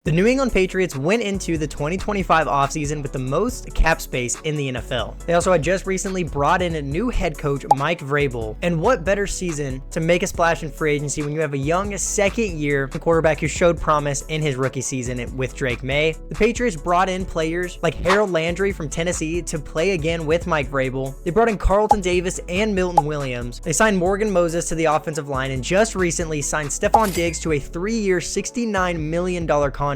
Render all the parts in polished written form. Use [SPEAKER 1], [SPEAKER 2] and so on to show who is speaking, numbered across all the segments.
[SPEAKER 1] The New England Patriots went into the 2025 offseason with the most cap space in the NFL. They also had just recently brought in a new head coach, Mike Vrabel. And what better season to make a splash in free agency when you have a young second-year quarterback who showed promise in his rookie season with Drake May. The Patriots brought in players like Harold Landry from Tennessee to play again with Mike Vrabel. They brought in Carlton Davis and Milton Williams. They signed Morgan Moses to the offensive line and just recently signed Stefon Diggs to a 3-year, $69 million contract.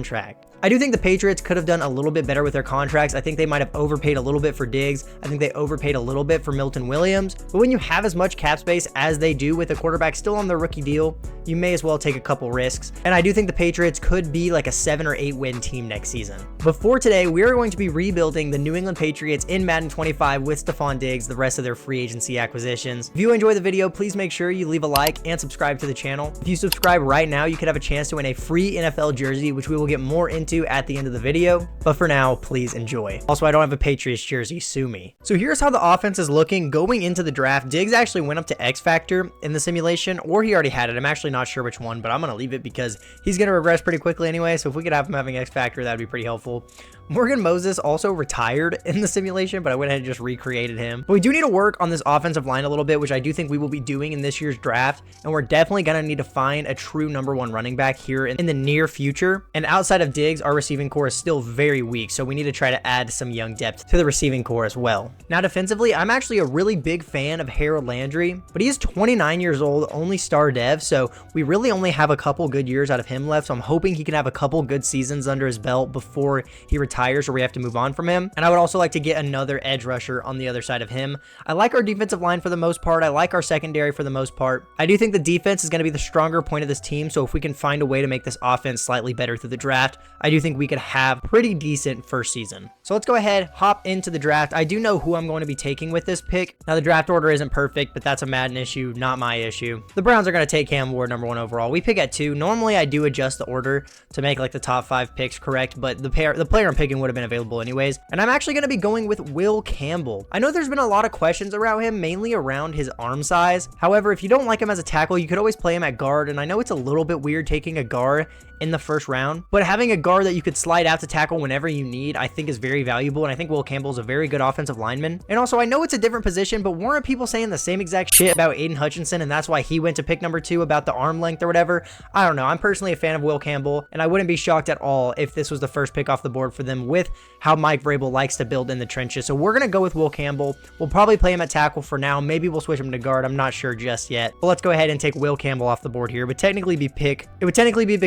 [SPEAKER 1] I do think the Patriots could have done a little bit better with their contracts. I think they might have overpaid a little bit for Diggs. I think they overpaid a little bit for Milton Williams. But when you have as much cap space as they do with a quarterback still on their rookie deal, you may as well take a couple risks. And I do think the Patriots could be like a 7 or 8 win team next season. But for today, we are going to be rebuilding the New England Patriots in Madden 25 with Stefon Diggs, the rest of their free agency acquisitions. If you enjoy the video, please make sure you leave a like and subscribe to the channel. If you subscribe right now, you could have a chance to win a free NFL jersey, which we will get more into at the end of the video. But for now, please enjoy. Also, I don't have a Patriots jersey, sue me. So here's how the offense is looking going into the draft. Diggs actually went up to X Factor in the simulation, or he already had it. I'm actually not sure which one, but I'm going to leave it because he's going to regress pretty quickly anyway. So if we could have him having X Factor, that'd be pretty helpful. Morgan Moses also retired in the simulation, but I went ahead and just recreated him. But we do need to work on this offensive line a little bit, which I do think we will be doing in this year's draft. And we're definitely going to need to find a true #1 running back here in the near future. And outside of Diggs, our receiving core is still very weak. So we need to try to add some young depth to the receiving core as well. Now, defensively, I'm actually a really big fan of Harold Landry, but he is 29 years old, only star dev. So we really only have a couple good years out of him left. So I'm hoping he can have a couple good seasons under his belt before he retires or we have to move on from him. And I would also like to get another edge rusher on the other side of him. I like our defensive line for the most part. I like our secondary for the most part. I do think the defense is going to be the stronger point of this team. So if we can find a way to make this offense slightly better through the draft, I do think we could have pretty decent first season. So let's go ahead, hop into the draft. I do know who I'm going to be taking with this pick. Now the draft order isn't perfect, but that's a Madden issue, not my issue. The Browns are going to take Cam Ward #1 overall. We pick at 2. Normally I do adjust the order to make like the top 5 picks correct, but the player I'm picking would have been available anyways. And I'm actually going to be going with Will Campbell. I know there's been a lot of questions around him, mainly around his arm size. However, if you don't like him as a tackle, you could always play him at guard. And I know it's a little bit weird taking a guard in the first round, but having a guard that you could slide out to tackle whenever you need, I think is very valuable. And I think Will Campbell is a very good offensive lineman. And also, I know it's a different position, but weren't people saying the same exact shit about Aiden Hutchinson? And that's why he went to pick #2 about the arm length or whatever. I don't know. I'm personally a fan of Will Campbell, and I wouldn't be shocked at all if this was the first pick off the board for them with how Mike Vrabel likes to build in the trenches. So we're going to go with Will Campbell. We'll probably play him at tackle for now. Maybe we'll switch him to guard. I'm not sure just yet. But let's go ahead and take Will Campbell off the board here. It would technically be pick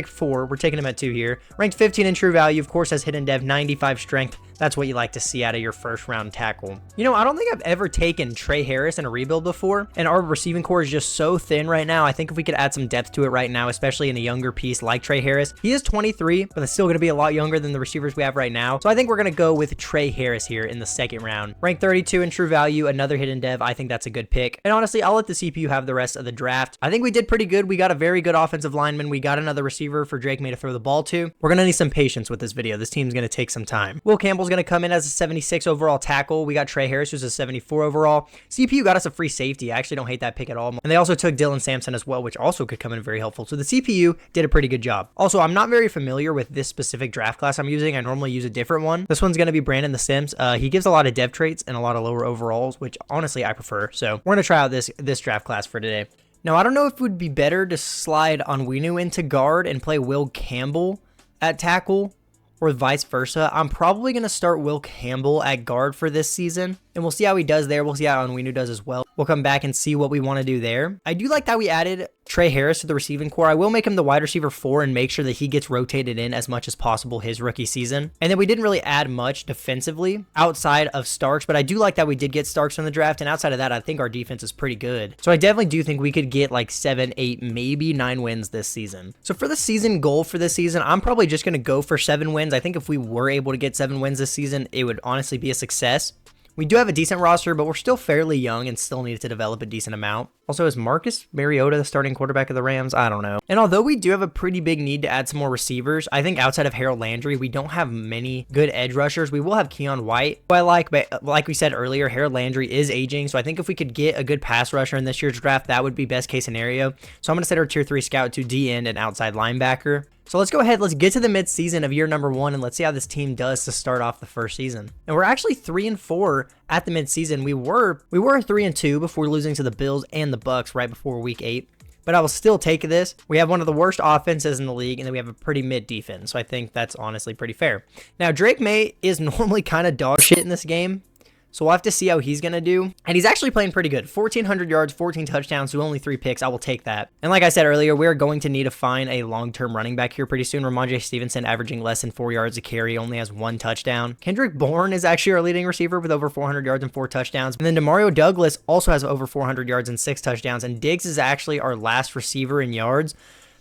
[SPEAKER 1] 4. We're taking him at 2 here. Ranked 15 in true value. Of course, has hidden dev, 95 strength. That's what you like to see out of your first round tackle. You know, I don't think I've ever taken Trey Harris in a rebuild before, and our receiving core is just so thin right now. I think if we could add some depth to it right now, especially in a younger piece like Trey Harris. He is 23, but it's still going to be a lot younger than the receivers we have right now. So I think we're going to go with Trey Harris here in the second round. Ranked 32 in true value, another hidden dev. I think that's a good pick. And honestly, I'll let the CPU have the rest of the draft. I think we did pretty good. We got a very good offensive lineman. We got another receiver for Drake May to throw the ball to. We're going to need some patience with this video. This team's going to take some time. Will Campbell's going to come in as a 76 overall tackle. We got Trey Harris, who's a 74 overall. CPU got us a free safety. I actually don't hate that pick at all. And they also took Dylan Sampson as well, which also could come in very helpful. So the CPU did a pretty good job. Also, I'm not very familiar with this specific draft class I'm using. I normally use a different one. This one's going to be Brandon the Sims. He gives a lot of dev traits and a lot of lower overalls, which honestly I prefer. So we're going to try out this draft class for today. Now, I don't know if it would be better to slide Onwenu into guard and play Will Campbell at tackle, or vice versa. I'm probably going to start Will Campbell at guard for this season, and we'll see how he does there. We'll see how Onwenu does as well. We'll come back and see what we want to do there. I do like that we added Trey Harris to the receiving core. I will make him the wide receiver 4 and make sure that he gets rotated in as much as possible his rookie season. And then we didn't really add much defensively outside of Starks, but I do like that we did get Starks from the draft. And outside of that, I think our defense is pretty good. So I definitely do think we could get like 7, 8, maybe 9 wins this season. So for the season goal for this season, I'm probably just going to go for 7 wins. I think if we were able to get 7 wins this season, it would honestly be a success. We do have a decent roster, but we're still fairly young and still need to develop a decent amount. Also, is Marcus Mariota the starting quarterback of the Rams? I don't know. And although we do have a pretty big need to add some more receivers, I think outside of Harold Landry, we don't have many good edge rushers. We will have Keon White, who I like, but like we said earlier, Harold Landry is aging. So I think if we could get a good pass rusher in this year's draft, that would be best case scenario. So I'm going to set our tier 3 scout to D end and outside linebacker. So let's go ahead, let's get to the mid-season of year number 1, and let's see how this team does to start off the first season. And we're actually 3-4 at the mid-season. We were 3-2 before losing to the Bills and the Bucks right before week 8. But I will still take this. We have one of the worst offenses in the league, and then we have a pretty mid defense. So I think that's honestly pretty fair. Now, Drake May is normally kind of dog shit in this game, so we'll have to see how he's going to do. And he's actually playing pretty good. 1,400 yards, 14 touchdowns, so only 3 picks. I will take that. And like I said earlier, we're going to need to find a long-term running back here pretty soon. Ramondre Stevenson, averaging less than 4 yards a carry, only has 1 touchdown. Kendrick Bourne is actually our leading receiver with over 400 yards and 4 touchdowns. And then Demario Douglas also has over 400 yards and 6 touchdowns. And Diggs is actually our last receiver in yards.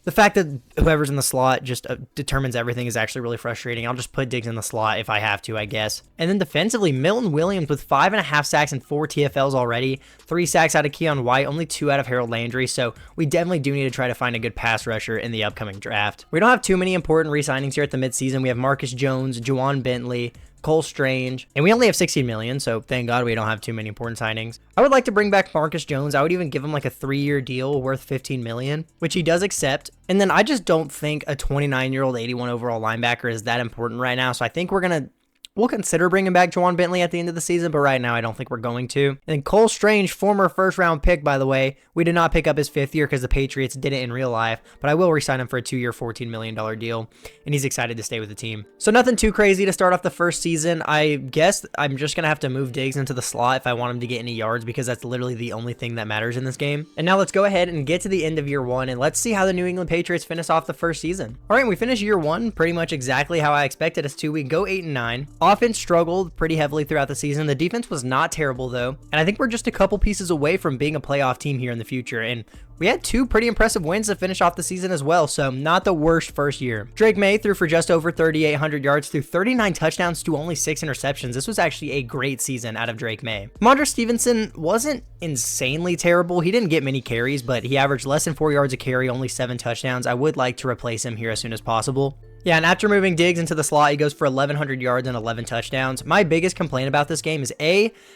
[SPEAKER 1] The fact that whoever's in the slot just determines everything is actually really frustrating. I'll just put Diggs in the slot if I have to, I guess. And then defensively, Milton Williams with 5.5 sacks and 4 TFLs already. 3 sacks out of Keon White, only 2 out of Harold Landry. So we definitely do need to try to find a good pass rusher in the upcoming draft. We don't have too many important re-signings here at the midseason. We have Marcus Jones, Juwan Bentley, Cole Strange, and we only have 16 million, so thank God we don't have too many important signings. I would like to bring back Marcus Jones. I would even give him like a 3-year deal worth 15 million, which he does accept. And then I just don't think a 29-year-old 81 overall linebacker is that important right now, so I think we'll consider bringing back Juwan Bentley at the end of the season, but right now I don't think we're going to. And then Cole Strange, former first-round pick, by the way. We did not pick up his 5th year because the Patriots did it in real life, but I will re-sign him for a 2-year, $14 million deal, and he's excited to stay with the team. So nothing too crazy to start off the first season. I guess I'm just going to have to move Diggs into the slot if I want him to get any yards, because that's literally the only thing that matters in this game. And now let's go ahead and get to the end of year 1, and let's see how the New England Patriots finish off the first season. All right, we finished year 1 pretty much exactly how I expected us to. We go 8-9. Offense struggled pretty heavily throughout the season. The defense was not terrible though, and I think we're just a couple pieces away from being a playoff team here in the future, and we had 2 pretty impressive wins to finish off the season as well, so not the worst first year. Drake May threw for just over 3,800 yards, threw 39 touchdowns to only 6 interceptions. This was actually a great season out of Drake May. Ramondre Stevenson wasn't insanely terrible. He didn't get many carries, but he averaged less than 4 yards a carry, only 7 touchdowns. I would like to replace him here as soon as possible. Yeah, and after moving Diggs into the slot, he goes for 1,100 yards and 11 touchdowns. My biggest complaint about this game is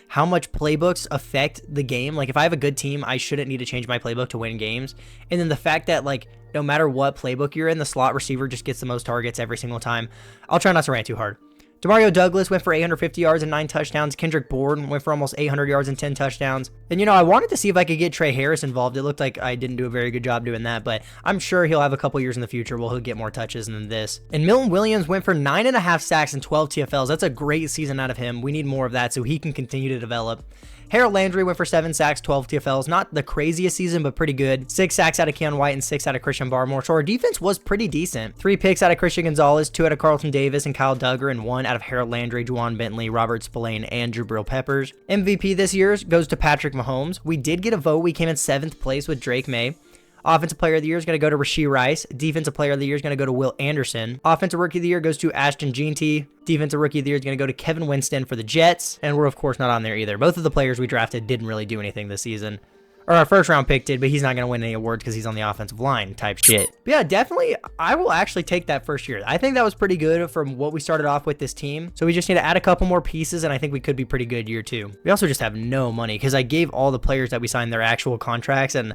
[SPEAKER 1] how much playbooks affect the game. Like, if I have a good team, I shouldn't need to change my playbook to win games. And then the fact that, like, no matter what playbook you're in, the slot receiver just gets the most targets every single time. I'll try not to rant too hard. Demario Douglas went for 850 yards and 9 touchdowns. Kendrick Bourne went for almost 800 yards and 10 touchdowns. And, I wanted to see if I could get Trey Harris involved. It looked like I didn't do a very good job doing that, but I'm sure he'll have a couple years in the future where he'll get more touches than this. And Milton Williams went for 9.5 sacks and 12 TFLs. That's a great season out of him. We need more of that so he can continue to develop. Harold Landry went for 7 sacks, 12 TFLs. Not the craziest season, but pretty good. 6 sacks out of Keon White and 6 out of Christian Barmore. So our defense was pretty decent. 3 picks out of Christian Gonzalez, 2 out of Carlton Davis and Kyle Duggar, and 1 out of Harold Landry, Juwan Bentley, Robert Spillane, and Jabril Peppers. MVP this year goes to Patrick Mahomes. We did get a vote. We came in 7th place with Drake May. Offensive Player of the Year is going to go to Rashee Rice. Defensive Player of the Year is going to go to Will Anderson. Offensive Rookie of the Year goes to Ashton Jeanty. Defensive Rookie of the Year is going to go to Kevin Winston for the Jets. And we're, of course, not on there either. Both of the players we drafted didn't really do anything this season. Or our first round pick did, but he's not going to win any awards because he's on the offensive line type shit. But yeah, definitely, I will actually take that first year. I think that was pretty good from what we started off with this team. So we just need to add a couple more pieces, and I think we could be pretty good year 2. We also just have no money because I gave all the players that we signed their actual contracts, and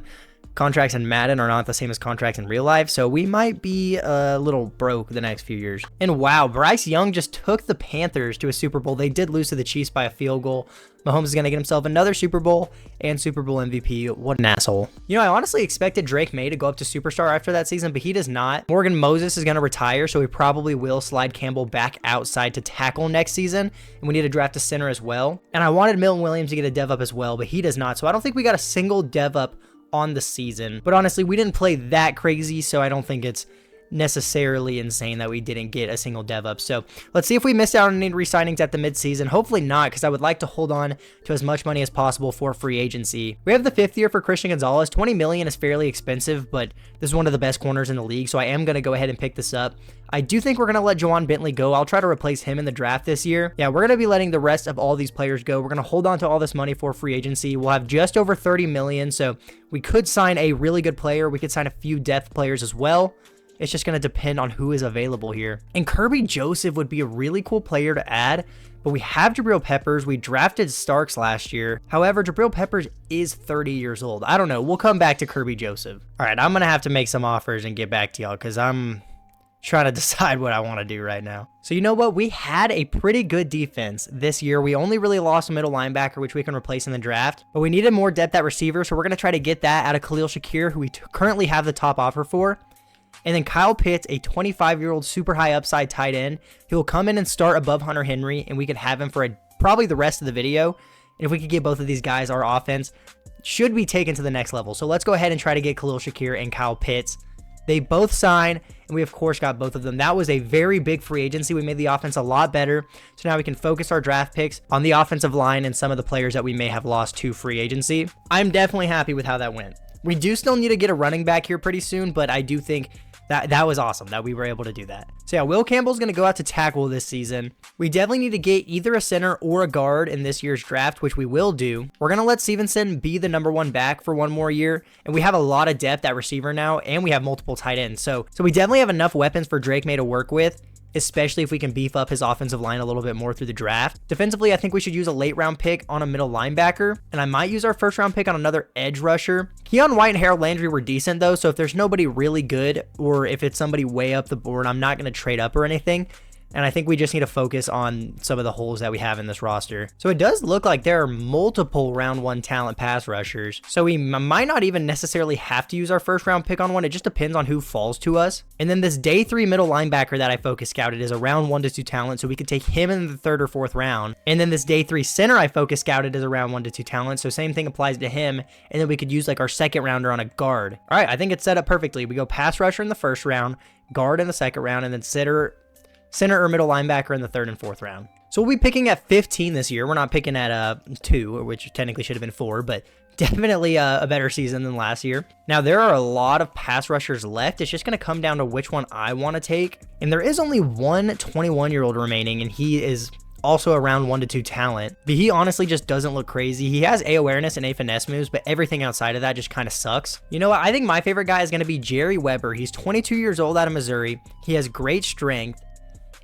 [SPEAKER 1] contracts in Madden are not the same as contracts in real life, so we might be a little broke the next few years. And wow, Bryce Young just took the Panthers to a Super Bowl. They did lose to the Chiefs by a field goal. Mahomes is going to get himself another Super Bowl and Super Bowl MVP. What an asshole. I honestly expected Drake May to go up to superstar after that season, but he does not. Morgan Moses is going to retire, so we probably will slide Campbell back outside to tackle next season, and we need to draft a center as well. And I wanted Milton Williams to get a dev up as well, but he does not, so I don't think we got a single dev up on the season. But honestly, we didn't play that crazy, so I don't think it's necessarily insane that we didn't get a single dev up. So let's see if we missed out on any re-signings at the midseason. Hopefully not, because I would like to hold on to as much money as possible for free agency. We have the 5th year for Christian Gonzalez. 20 million is fairly expensive, but this is one of the best corners in the league, so I am going to go ahead and pick this up. I do think we're going to let Juwan Bentley go. I'll try to replace him in the draft this year. Yeah, we're going to be letting the rest of all these players go. We're going to hold on to all this money for free agency. We'll have just over 30 million, so we could sign a really good player. We could sign a few depth players as well. It's just going to depend on who is available here. And Kirby Joseph would be a really cool player to add, but we have Jabril Peppers. We drafted Starks last year. However, Jabril Peppers is 30 years old. I don't know. We'll come back to Kirby Joseph. All right, I'm going to have to make some offers and get back to y'all because I'm trying to decide what I want to do right now. So you know what? We had a pretty good defense this year. We only really lost a middle linebacker, which we can replace in the draft, but we needed more depth at receiver. So we're going to try to get that out of Khalil Shakir, who we currently have the top offer for. And then Kyle Pitts, a 25-year-old super high upside tight end. He'll come in and start above Hunter Henry, and we could have him for probably the rest of the video. And if we could get both of these guys, our offense should be taken to the next level. So let's go ahead and try to get Khalil Shakir and Kyle Pitts. They both sign, and we, of course, got both of them. That was a very big free agency. We made the offense a lot better. So now we can focus our draft picks on the offensive line and some of the players that we may have lost to free agency. I'm definitely happy with how that went. We do still need to get a running back here pretty soon, but I do think that was awesome that we were able to do that. So yeah, Will Campbell's going to go out to tackle this season. We definitely need to get either a center or a guard in this year's draft, which we will do. We're going to let Stevenson be the #1 back for one more year, and we have a lot of depth at receiver now, and we have multiple tight ends. So we definitely have enough weapons for Drake May to work with, especially if we can beef up his offensive line a little bit more through the draft. Defensively, I think we should use a late round pick on a middle linebacker, and I might use our first round pick on another edge rusher. Keon White and Harold Landry were decent though, so if there's nobody really good, or if it's somebody way up the board, I'm not going to trade up or anything. And I think we just need to focus on some of the holes that we have in this roster. So it does look like there are multiple round 1 talent pass rushers. So we might not even necessarily have to use our first round pick on one. It just depends on who falls to us. And then this day 3 middle linebacker that I focus scouted is a round 1 to 2 talent. So we could take him in the 3rd or 4th round. And then this day 3 center I focus scouted is a round 1 to 2 talent. So same thing applies to him. And then we could use like our 2nd rounder on a guard. All right, I think it's set up perfectly. We go pass rusher in the 1st round, guard in the 2nd round, and then center or middle linebacker in the 3rd and 4th round. So we'll be picking at 15 this year. We're not picking at 2, which technically should have been 4, but definitely a better season than last year. Now, there are a lot of pass rushers left. It's just going to come down to which one I want to take. And there is only one 21-year-old remaining, and he is also a round 1 to 2 talent. But he honestly just doesn't look crazy. He has A awareness and A finesse moves, but everything outside of that just kind of sucks. You know what? I think my favorite guy is going to be Jerry Weber. He's 22 years old out of Missouri. He has great strength.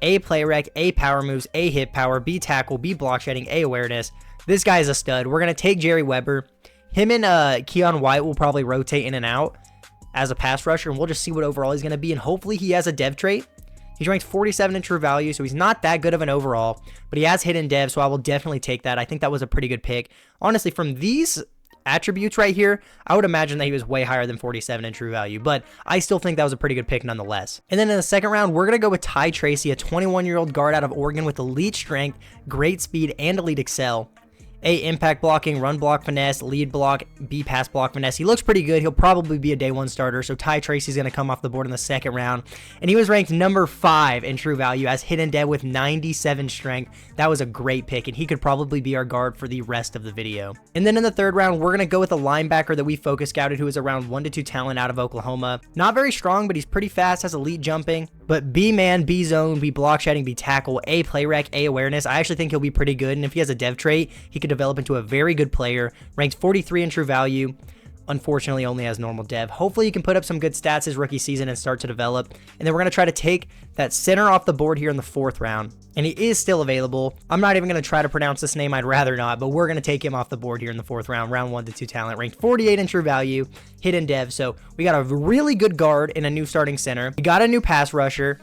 [SPEAKER 1] A play rec, A power moves, A hit power, B tackle, B block shedding, A awareness. This guy is a stud. We're going to take Jerry Weber. Him and Keon White will probably rotate in and out as a pass rusher, and we'll just see what overall he's going to be, and hopefully he has a dev trait. He's ranked 47 in true value, so he's not that good of an overall, but he has hidden dev, so I will definitely take that. I think that was a pretty good pick. Honestly, from these attributes right here, I would imagine that he was way higher than 47 in true value, but I still think that was a pretty good pick nonetheless. And then in the 2nd round, we're going to go with Ty Tracy, a 21-year-old guard out of Oregon with elite strength, great speed, and elite excel. A, impact blocking, run block finesse, lead block, B, pass block finesse. He looks pretty good. He'll probably be a day 1 starter, so Ty Tracy's going to come off the board in the 2nd round. And he was ranked number 5 in true value as hidden dev with 97 strength. That was a great pick, and he could probably be our guard for the rest of the video. And then in the 3rd round, we're going to go with a linebacker that we focus scouted who is around 1 to 2 talent out of Oklahoma. Not very strong, but he's pretty fast, has elite jumping. But B man, B zone, B block shedding, B tackle, A play rec, A awareness. I actually think he'll be pretty good, and if he has a dev trait, he could develop into a very good player. Ranked 43 in true value. Unfortunately, only has normal dev. Hopefully, he can put up some good stats his rookie season and start to develop. And then we're going to try to take that center off the board here in the 4th round. And he is still available. I'm not even going to try to pronounce this name. I'd rather not. But we're going to take him off the board here in the 4th round. Round 1 to 2 talent. Ranked 48 in true value. Hidden dev. So we got a really good guard and a new starting center. We got a new pass rusher.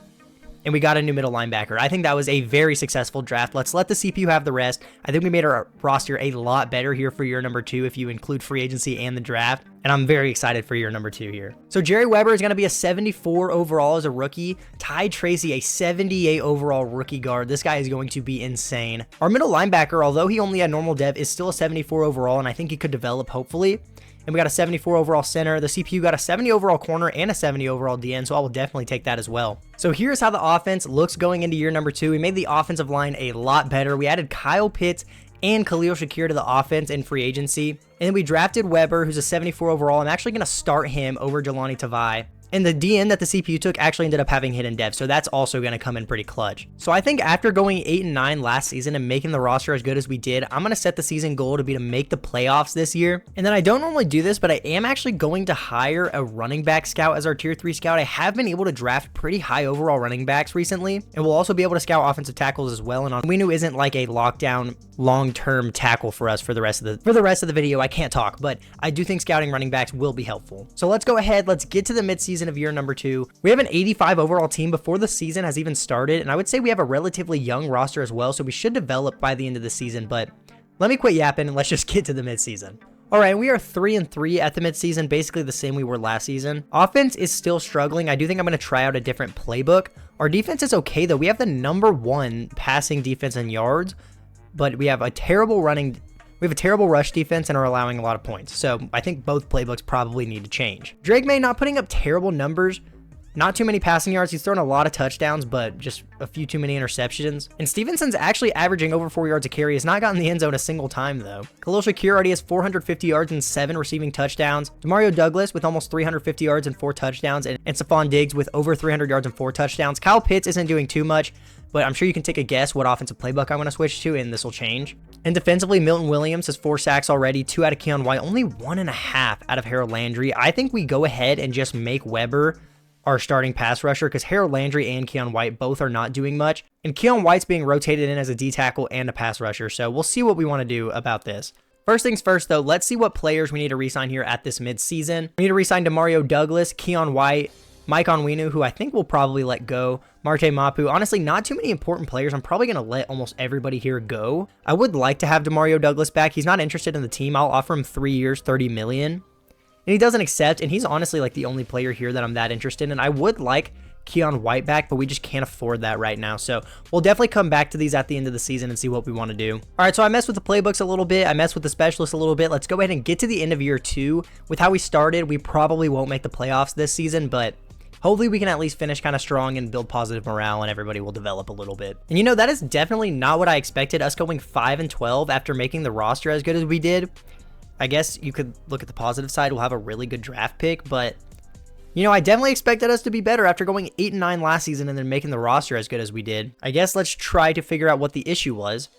[SPEAKER 1] And we got a new middle linebacker. I think that was a very successful draft. Let's let the CPU have the rest. I think we made our roster a lot better here for year number 2 if you include free agency and the draft. And I'm very excited for year number 2 here. So Jerry Weber is going to be a 74 overall as a rookie. Ty Tracy, a 78 overall rookie guard. This guy is going to be insane. Our middle linebacker, although he only had normal dev, is still a 74 overall, and I think he could develop hopefully. And we got a 74 overall center. The CPU got a 70 overall corner and a 70 overall DN, so I will definitely take that as well. So here's how the offense looks going into year number 2. We made the offensive line a lot better. We added Kyle Pitts and Khalil Shakir to the offense in free agency. And then we drafted Weber, who's a 74 overall. I'm actually going to start him over Jelani Tavai. And the DN that the CPU took actually ended up having hidden dev, so that's also going to come in pretty clutch. So I think after going 8-9 last season and making the roster as good as we did, I'm going to set the season goal to be to make the playoffs this year. And then I don't normally do this, but I am actually going to hire a running back scout as our tier 3 scout. I have been able to draft pretty high overall running backs recently, and we'll also be able to scout offensive tackles as well. And Onwenu isn't like a lockdown long-term tackle for us for the rest of the video. I can't talk, but I do think scouting running backs will be helpful. So let's go ahead. Let's get to the midseason season of year number 2. We have an 85 overall team before the season has even started, and I would say we have a relatively young roster as well, so we should develop by the end of the season, but let me quit yapping and let's just get to the midseason. All right, we are 3-3 at the midseason, basically the same we were last season. Offense is still struggling. I do think I'm going to try out a different playbook. Our defense is okay, though. We have the number 1 passing defense in yards, but we have a terrible rush defense and are allowing a lot of points. So I think both playbooks probably need to change. Drake May not putting up terrible numbers. Not too many passing yards. He's thrown a lot of touchdowns, but just a few too many interceptions. And Stevenson's actually averaging over 4 yards a carry. Has not gotten the end zone a single time, though. Khalil Shakir already has 450 yards and 7 receiving touchdowns. Demario Douglas with almost 350 yards and 4 touchdowns. And Stefon Diggs with over 300 yards and 4 touchdowns. Kyle Pitts isn't doing too much, but I'm sure you can take a guess what offensive playbook I want to switch to, and this will change. And defensively, Milton Williams has 4 sacks already, 2 out of Keon White, only 1.5 out of Harold Landry. I think we go ahead and just make Weber our starting pass rusher because Harold Landry and Keon White both are not doing much. And Keon White's being rotated in as a D tackle and a pass rusher. So we'll see what we want to do about this. First things first, though, let's see what players we need to re-sign here at this midseason. We need to re-sign Demario Douglas, Keon White, Mike Onwenu, who I think we'll probably let go, Marte Mapu. Honestly, not too many important players. I'm probably going to let almost everybody here go. I would like to have Demario Douglas back. He's not interested in the team. I'll offer him 3 years, $30 million. And he doesn't accept, and he's honestly like the only player here that I'm that interested in. I would like Keon White back, but we just can't afford that right now. So we'll definitely come back to these at the end of the season and see what we want to do. All right, so I messed with the playbooks a little bit. I messed with the specialists a little bit. Let's go ahead and get to the end of year 2. With how we started, we probably won't make the playoffs this season, but hopefully we can at least finish kind of strong and build positive morale and everybody will develop a little bit. And you know, that is definitely not what I expected, us going 5-12 after making the roster as good as we did. I guess you could look at the positive side. We'll have a really good draft pick, but you know, I definitely expected us to be better after going 8-9 last season and then making the roster as good as we did. I guess let's try to figure out what the issue was.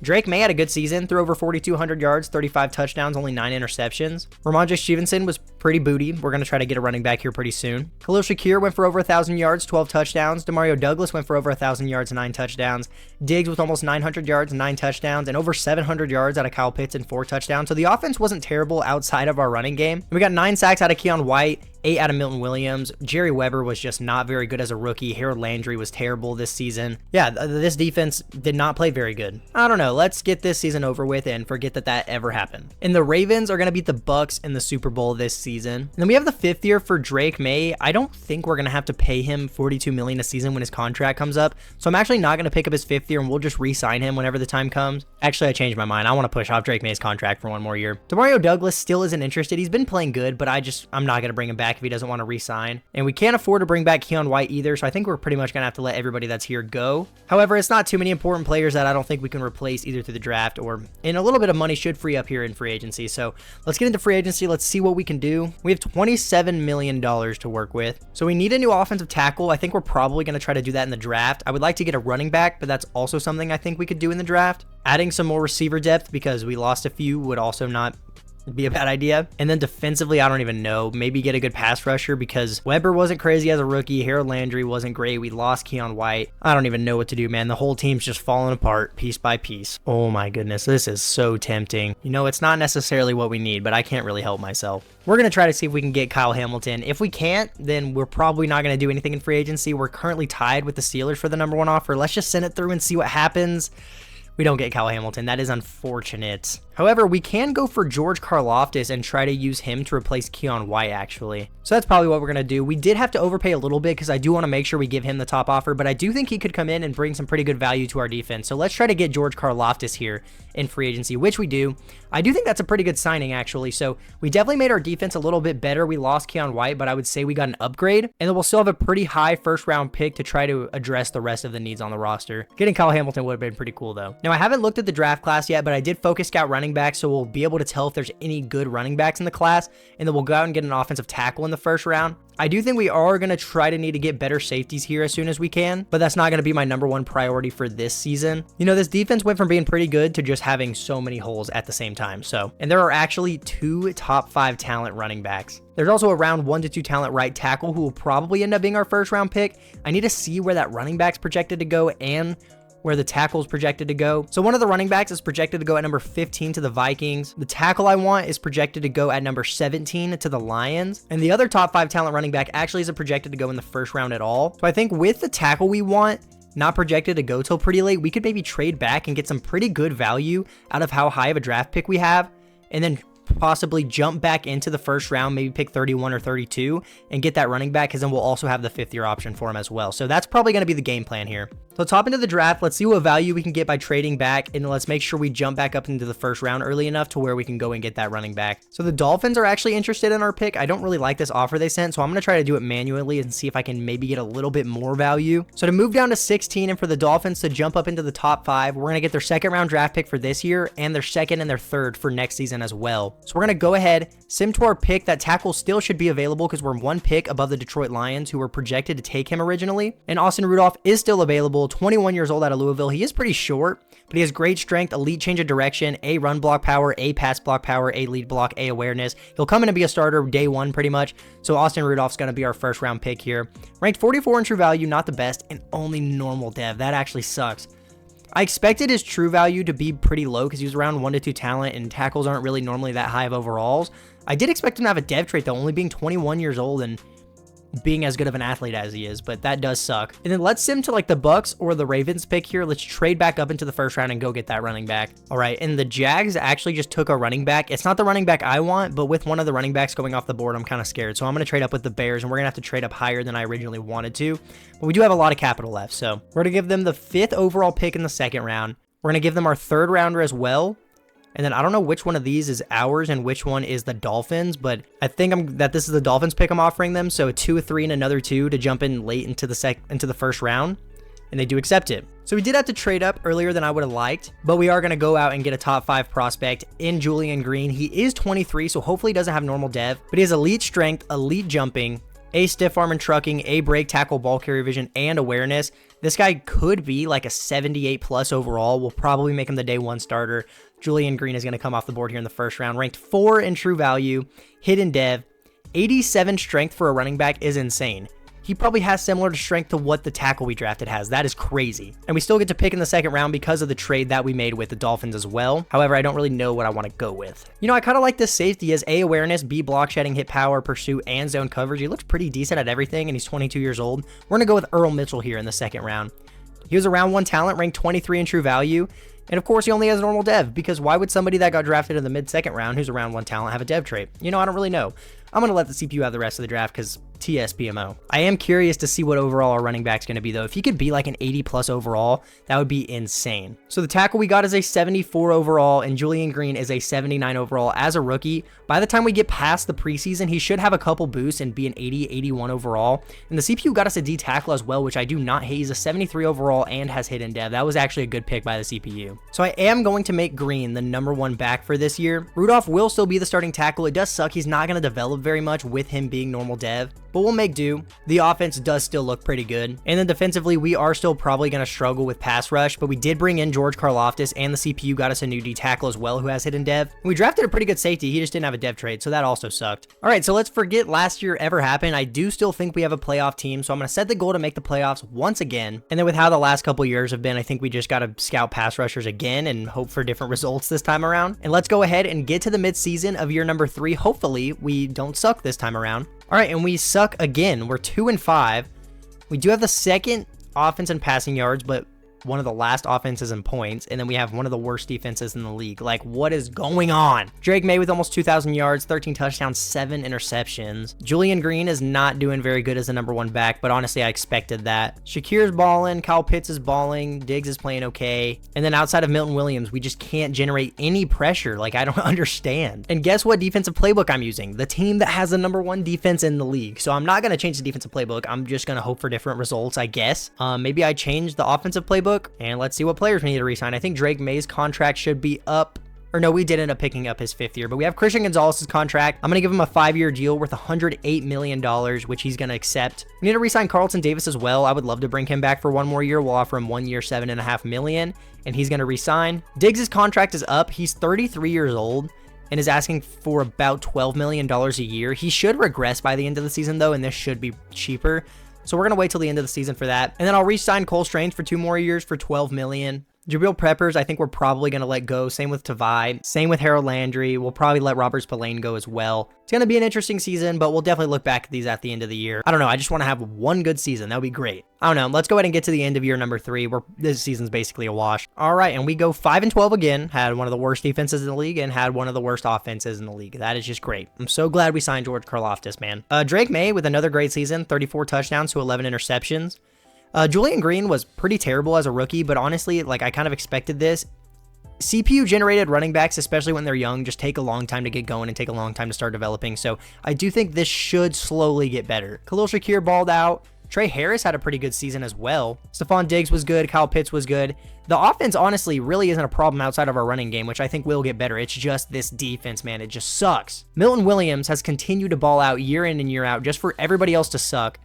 [SPEAKER 1] Drake May had a good season, threw over 4,200 yards, 35 touchdowns, only 9 interceptions. Ramondre Stevenson was pretty booty. We're going to try to get a running back here pretty soon. Khalil Shakir went for over 1,000 yards, 12 touchdowns. Demario Douglas went for over 1,000 yards, 9 touchdowns. Diggs with almost 900 yards, 9 touchdowns, and over 700 yards out of Kyle Pitts and 4 touchdowns. So the offense wasn't terrible outside of our running game. And we got 9 sacks out of Keon White, 8 out of Milton Williams. Jerry Weber was just not very good as a rookie. Harold Landry was terrible this season. Yeah, this defense did not play very good. I don't know. Let's get this season over with and forget that ever happened. And the Ravens are going to beat the Bucks in the Super Bowl this season. And then we have the 5th year for Drake May. I don't think we're going to have to pay him $42 million a season when his contract comes up. So I'm actually not going to pick up his 5th year and we'll just re-sign him whenever the time comes. Actually, I changed my mind. I want to push off Drake May's contract for 1 more year. Demario Douglas still isn't interested. He's been playing good, but I'm not going to bring him back if he doesn't want to re-sign. And we can't afford to bring back Keon White either, so I think we're pretty much going to have to let everybody that's here go. However, it's not too many important players that I don't think we can replace either through the draft or in a little bit of money should free up here in free agency. So let's get into free agency. Let's see what we can do. We have $27 million to work with. So we need a new offensive tackle. I think we're probably going to try to do that in the draft. I would like to get a running back, but that's also something I think we could do in the draft. Adding some more receiver depth because we lost a few would also not be a bad idea. And then defensively, I don't even know. Maybe get a good pass rusher because Weber wasn't crazy as a rookie. Harold Landry wasn't great. We lost Keon White. I don't even know what to do, man. The whole team's just falling apart piece by piece. Oh my goodness, this is so tempting. You know, it's not necessarily what we need, but I can't really help myself. We're going to try to see if we can get Kyle Hamilton. If we can't, then we're probably not going to do anything in free agency. We're currently tied with the Steelers for the number 1 offer. Let's just send it through and see what happens. We don't get Kyle Hamilton. That is unfortunate. However, we can go for George Karlaftis and try to use him to replace Keon White, actually. So that's probably what we're going to do. We did have to overpay a little bit because I do want to make sure we give him the top offer, but I do think he could come in and bring some pretty good value to our defense. So let's try to get George Karlaftis here in free agency, which we do. I do think that's a pretty good signing, actually. So we definitely made our defense a little bit better. We lost Keon White, but I would say we got an upgrade, and then we'll still have a pretty high first-round pick to try to address the rest of the needs on the roster. Getting Kyle Hamilton would have been pretty cool, though. Now, I haven't looked at the draft class yet, but I did focus scout running back, so we'll be able to tell if there's any good running backs in the class, and then we'll go out and get an offensive tackle in the first round. I do think we are going to try to need to get better safeties here as soon as we can, but that's not going to be my number 1 priority for this season. You know, this defense went from being pretty good to just having so many holes at the same time. And there are actually 2 top 5 talent running backs. There's also a round 1 to 2 talent right tackle who will probably end up being our first round pick. I need to see where that running back's projected to go and where the tackle is projected to go. So one of the running backs is projected to go at number 15 to the Vikings. The tackle I want is projected to go at number 17 to the Lions. And the other top 5 talent running back actually isn't projected to go in the first round at all. So I think with the tackle we want, not projected to go till pretty late, we could maybe trade back and get some pretty good value out of how high of a draft pick we have, and then possibly jump back into the first round, maybe pick 31 or 32 and get that running back, because then we'll also have the 5th-year option for him as well. So that's probably going to be the game plan here. So let's hop into the draft. Let's see what value we can get by trading back, and let's make sure we jump back up into the first round early enough to where we can go and get that running back. So the Dolphins are actually interested in our pick. I don't really like this offer they sent, so I'm going to try to do it manually and see if I can maybe get a little bit more value. So to move down to 16 and for the Dolphins to jump up into the top 5, we're going to get their 2nd round draft pick for this year and their 2nd and their 3rd for next season as well. So we're going to go ahead, sim to our pick. That tackle still should be available because we're 1 pick above the Detroit Lions, who were projected to take him originally. And Austin Rudolph is still available, 21 years old out of Louisville. He is pretty short, but he has great strength, elite change of direction, A run block power, A pass block power, A lead block, A awareness. He'll come in and be a starter day 1 pretty much. So Austin Rudolph's going to be our 1st round pick here. Ranked 44 in true value, not the best, and only normal dev. That actually sucks. I expected his true value to be pretty low because he was around 1 to 2 talent, and tackles aren't really normally that high of overalls. I did expect him to have a dev trait though, only being 21 years old and being as good of an athlete as he is, but that does suck. And then let's sim to like the Bucks or the Ravens pick here. Let's trade back up into the first round and go get that running back. All right, and the Jags actually just took a running back. It's not the running back I want, but with one of the running backs going off the board, I'm kind of scared. So I'm going to trade up with the Bears, and we're going to have to trade up higher than I originally wanted to. But we do have a lot of capital left, so we're going to give them the 5th overall pick in the 2nd round. We're going to give them our 3rd rounder as well. And then I don't know which one of these is ours and which one is the Dolphins, but I think that this is the Dolphins pick I'm offering them. So a 2, a 3, and another 2 to jump in late into the 1st round, and they do accept it. So we did have to trade up earlier than I would have liked, but we are going to go out and get a top 5 prospect in Julian Green. He is 23, so hopefully he doesn't have normal dev, but he has elite strength, elite jumping, A stiff arm and trucking, A break tackle, ball carrier vision, and awareness. This guy could be like a 78 plus overall. We'll probably make him the day 1 starter. Julian Green is going to come off the board here in the 1st round. Ranked 4 in true value, hidden dev, 87 strength for a running back is insane. He probably has similar to strength to what the tackle we drafted has. That is crazy. And we still get to pick in the 2nd round because of the trade that we made with the Dolphins as well. However, I don't really know what I want to go with. You know, I kind of like this safety. He has A awareness, B block shedding, hit power, pursuit, and zone coverage. He looks pretty decent at everything, and he's 22 years old. We're going to go with Earl Mitchell here in the 2nd round. He was a round 1 talent, ranked 23 in true value. And of course, he only has normal dev, because why would somebody that got drafted in the mid-2nd round who's a round 1 talent have a dev trait? You know, I don't really know. I'm going to let the CPU have the rest of the draft because TSPMO. I am curious to see what overall our running back's going to be, though. If he could be like an 80 plus overall, that would be insane. So the tackle we got is a 74 overall, and Julian Green is a 79 overall as a rookie. By the time we get past the preseason, he should have a couple boosts and be an 80, 81 overall. And the CPU got us a D tackle as well, which I do not hate. He's a 73 overall and has hidden dev. That was actually a good pick by the CPU. So I am going to make Green the number 1 back for this year. Rudolph will still be the starting tackle. It does suck. He's not going to develop very much with him being normal dev, but we'll make do. The offense does still look pretty good. And then defensively, we are still probably going to struggle with pass rush, but we did bring in George Karlaftis, and the CPU got us a new D tackle as well who has hidden dev. And we drafted a pretty good safety. He just didn't have a dev trade, so that also sucked. All right, so let's forget last year ever happened. I do still think we have a playoff team, so I'm going to set the goal to make the playoffs once again. And then with how the last couple years have been, I think we just got to scout pass rushers again and hope for different results this time around. And let's go ahead and get to the midseason of year number 3. Hopefully we don't suck this time around. All right, and we suck again. We're 2-5. We do have the 2nd offense in passing yards, but one of the last offenses in points, and then we have one of the worst defenses in the league. Like, what is going on? Drake May with almost 2,000 yards, 13 touchdowns, 7 interceptions. Julian Green is not doing very good as the number 1 back, but honestly, I expected that. Shakir's balling, Kyle Pitts is balling, Diggs is playing okay, and then outside of Milton Williams, we just can't generate any pressure. Like, I don't understand. And guess what defensive playbook I'm using? The team that has the number 1 defense in the league. So I'm not going to change the defensive playbook. I'm just going to hope for different results, I guess. Maybe I change the offensive playbook. And let's see what players we need to re-sign. I think Drake May's contract should be up. Or no, we did end up picking up his 5th year. But we have Christian Gonzalez's contract. I'm going to give him a 5-year deal worth $108 million, which he's going to accept. We need to re-sign Carlton Davis as well. I would love to bring him back for 1 more year. We'll offer him 1 year, $7.5 million. And he's going to re-sign. Diggs' contract is up. He's 33 years old and is asking for about $12 million a year. He should regress by the end of the season, though, and this should be cheaper. So we're going to wait till the end of the season for that. And then I'll re-sign Cole Strange for 2 more years for $12 million. Jabril Peppers, I think we're probably going to let go. Same with Tavai. Same with Harold Landry. We'll probably let Robert Spillane go as well. It's going to be an interesting season, but we'll definitely look back at these at the end of the year. I don't know. I just want to have one good season. That would be great. I don't know. Let's go ahead and get to the end of year number 3, where this season's basically a wash. All right, and we go 5-12 again. Had one of the worst defenses in the league and had one of the worst offenses in the league. That is just great. I'm so glad we signed George Karlaftis, man. Drake May with another great season, 34 touchdowns to 11 interceptions. Julian Green was pretty terrible as a rookie, but honestly, like, I kind of expected this. CPU generated running backs, especially when they're young, just take a long time to get going and take a long time to start developing. So I do think this should slowly get better. Khalil Shakir balled out. Trey Harris had a pretty good season as well. Stefon Diggs was good. Kyle Pitts was good. The offense, honestly, really isn't a problem outside of our running game, which I think will get better. It's just this defense, man. It just sucks. Milton Williams has continued to ball out year in and year out just for everybody else to suck.